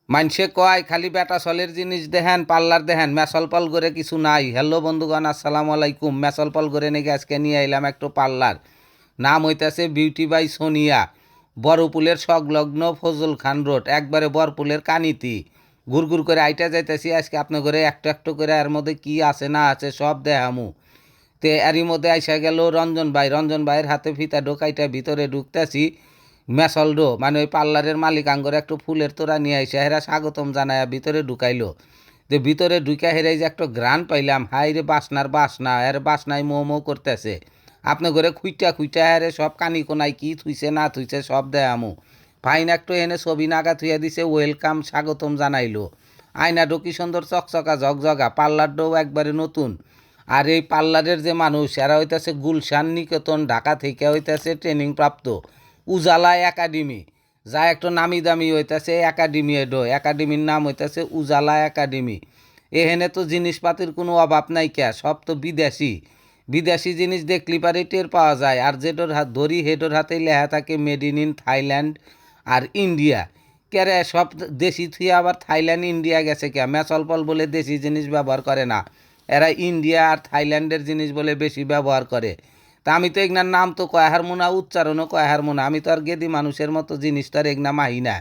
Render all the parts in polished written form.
মানসে কয় খালি বেটা চলের জিনিস দেহেন পাল্লার দেহেন মেসল পাল করে কিছু নাই। হ্যালো বন্ধুগণ, আসসালামু আলাইকুম। মেসল পাল করে নাকি আজকে নিয়ে আইলাম একটু পাল্লার। নাম হইতাছে বিউটি বাই সোনিয়া, বড়পুলের সংলগ্ন ফজল খান রোড, একবারে বরপুলের কানিতি। ঘুরঘুর করে আইটা যাইতেছি আজকে আপনার ঘরে একটু একটু করে, এর মধ্যে কি আছে না আছে সব দেখামু। তে এরই মধ্যে আইসা গেল রঞ্জন ভাইয়ের হাতে ফিতা ঢোকাইটা ভিতরে ঢুকতেছি। মেসলডো মানে ওই পার্লারের মালিক আঙ্গরে একটু ফুলের তোড়া নিয়ে আইসা হেরা স্বাগতম জানায় ভিতরে ঢুকাইলো। যে ভিতরে ঢুকা হেরাই যে একটা গ্রান পাইলাম, হাই রে বাসনার বাসনা, এর বাসনায় মো করতেছে। আপনি ঘরে খুইটা খুইটা হেরে সব কানি কোনায় কি থুইছে না থুইছে সব দেয় আমু। ফাইন একটু এনে ছবি নাগা থুইয়া দিছে, ওয়েলকাম স্বাগতম জানাইলো। আয়না কি সুন্দর চকচকা ঝকঝকা, পার্লারটাও একবারে নতুন। আর এই পার্লারের যে মানুষ এরা হইতেছে গুলশান নিকেতন ঢাকা থেকে হইতেছে ট্রেনিং প্রাপ্ত উজালা একাডেমি, যা একটু নামি দামি হইতেছে একাডেমি। একাডেমির নাম হইতেছে উজালা একাডেমি। এখানে তো জিনিসপাতির কোনো অভাব নাই কে, সব তো বিদেশি। বিদেশি জিনিস দেখলি পারে টের পাওয়া যায়। আর যেটোর হাত ধরি হেটোর হাতেই লেখা থাকে মেড ইন থাইল্যান্ড আর ইন্ডিয়া। কেরে সব দেশি থুয়ে আবার থাইল্যান্ড ইন্ডিয়া গেছে কে? মেসলপল বলে দেশি জিনিস ব্যবহার করে না, এরা ইন্ডিয়া আর থাইল্যান্ডের জিনিস বলে বেশি ব্যবহার করে। তা আমি তো এগনার নাম তো কয় হারমোনা, উচ্চারণও কয় হারমোনা। আমি তো আর গেদি মানুষের মতো জিনিস তো আর এগনা মাহি না।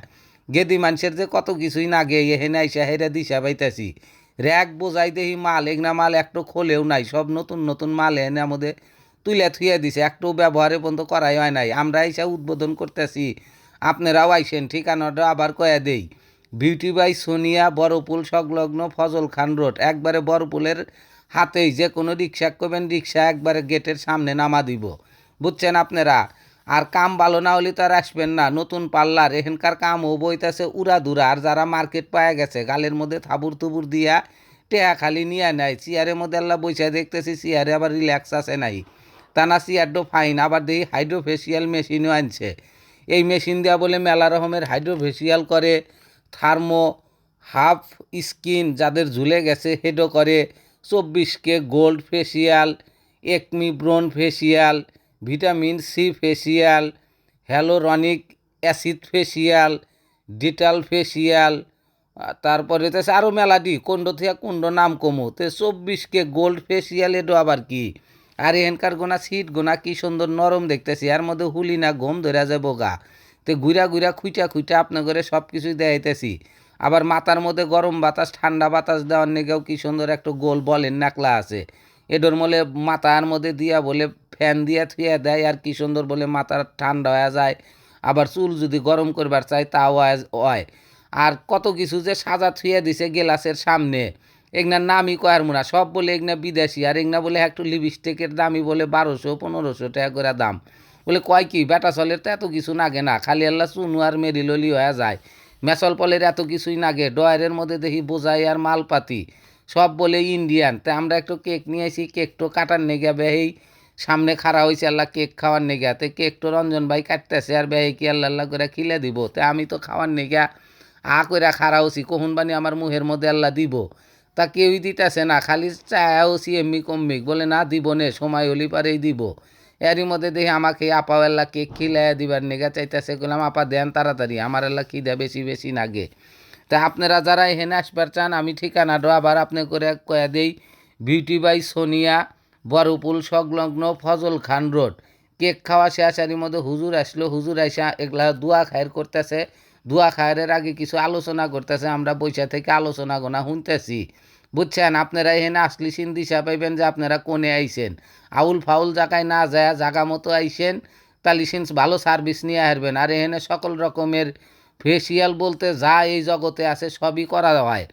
গেদি মানুষের যে কত কিছুই না গে এহেনে আইসা হেরে দিশা পাইতাছি। র্যাক বোঝাই দেহি মাল, এগনা মাল একটু খোলেও নাই, সব নতুন নতুন মাল এনে আমাদের তুলে থুয়ে দিছে, একটু ব্যবহারে পর্যন্ত করাই হয় নাই। আমরা আইসা উদ্বোধন করতেছি, আপনারাও আইসেন। ঠিকানাটা আবার কয়া দেই, বিউটি বাই সোনিয়া, বড়পুল সংলগ্ন ফজল খান রোড, একবারে বড়পুলের হাতেই। যে কোনো রিক্সা করবেন, রিক্সা একবারে গেটের সামনে নামা দিব, বুঝছেন আপনারা। আর কাম ভালো না হলে তো আর আসবেন না। নতুন পার্লার, এখানকার কাম ও বইতেছে উড়াধুরা। আর যারা মার্কেট পায়া গেছে গালের মধ্যে থাবুর তুবুর দিয়া টেয়া খালি নিয়ে নেয়। চেয়ারের মধ্যে আল্লাহ বৈশা দেখতেছি, চেয়ারে আবার রিল্যাক্স আছে নাই। তা না চেয়ারটো ফাইন, আবার দেখি হাইড্রোফেশিয়াল মেশিনও আনছে। এই মেশিন দেওয়া বলে মেলা রকমের হাইড্রোফেশিয়াল করে। থার্মো, হাফ স্কিন যাদের ঝুলে গেছে হেডও করে। 24K গোল্ড ফেসিয়াল, একমি ব্রোন facial, vitamin C facial, hyaluronic acid facial, ডিটাল ফেসিয়াল। তারপরে তো আরও মেলাডি কোন্ড থেকে কোন্ড নাম কমো। তো 24K গোল্ড ফেসিয়াল এটো আবার কি? আর এখানকার গোনা সিট গোনা কি সুন্দর নরম দেখতেছি, এর মধ্যে হুলি না ঘুম ধরে যাবো গা। তো ঘুরা ঘুরা খুঁটা খুঁটা আপনার ঘরে সব কিছুই দেখাইতেছি। আবার মাথার মধ্যে গরম বাতাস ঠান্ডা বাতাস দেওয়ার নিকেও কি সুন্দর একটা গোল বলের নাকলা আছে। এডোর মলে মাথার মধ্যে দিয়া বলে ফ্যান দিয়া থুয়া দেয়, আর কি সুন্দর বলে মাথার ঠান্ডা হয়ে যায়। আবার চুল যদি গরম করবার চাই তাও হয়। আর কত কিছু যে সাজা থুয়া দিছে গেলাসের সামনে, এগনার নামই কয়ার মুনা, সব বলে এগনা বিদেশি। আর এগনা বলে একটু লিপস্টিকের দামই বলে 1200-1500 টাকা করে দাম। বলে কয় কি বেটা চলের তো এত কিছু নাগে না, খালি আল্লাহ চুনু আর মেরিললি হয়ে যায়। মেসল পলের এত কিছুই নাগে, ডয়ারের মধ্যে দেখি বোঝাই আর মালপাতি সব বলে ইন্ডিয়ান। তা আমরা একটু কেক নিয়ে আসি, কেকটো কাটার নেগে বেহেই সামনে খাড়া হয়েছে আল্লাহ কেক খাওয়ার নেগা। তে কেকটো রঞ্জন ভাই কাটতেছে আর বেহে কি আল্লাহ আল্লাহ করে খিলে দিব। তে আমি তো খাওয়ার নেগা কইরা খাড়া হচ্ছি, কখন বানি আমার মুহের মধ্যে আল্লাহ দিব। তা কেউই দিতেছে না, খালি চায়াওছি এমনি কমমিক বলে না দিব নে, সময় হলি পারেই দিব। এরই মধ্যে দেখি আমাকে আপা আল্লাহ কেক খিলাই দিবার নেগা চাইতেছে। গেলাম আপা দেন তাড়াতাড়ি, আমার আল্লাহ খিদে বেশি বেশি নাগে। তা আপনারা যারা এখানে আসবার চান, আমি ঠিকানাটা আবার আপনি করে কয়ে দেই, বিউটি বাই সোনিয়া, বড়পুল সংলগ্ন ফজল খান রোড। কেক খাওয়া শেষারির মধ্যে হুজুর আসলো, হুজুর আইসা এগুলা দোয়া খায়ের করতেছে। দোয়া খায়ের আগে কিছু আলোচনা করতেছে, আমরা বৈশা থেকে আলোচনা গোনা শুনতেছি, বুঝছেন। আপনারা এখানে আসলে দিশা পাইবেন যে আপনারা কোনে আইসেন। আউল ফাউল জায়গায় না যায় জাগা মতো আইসেন, তাহলে ভালো সার্ভিস নিয়ে আসবেন। আর এখানে সকল রকমের ফেসিয়াল বলতে যা এই জগতে আছে সবই করা হয়।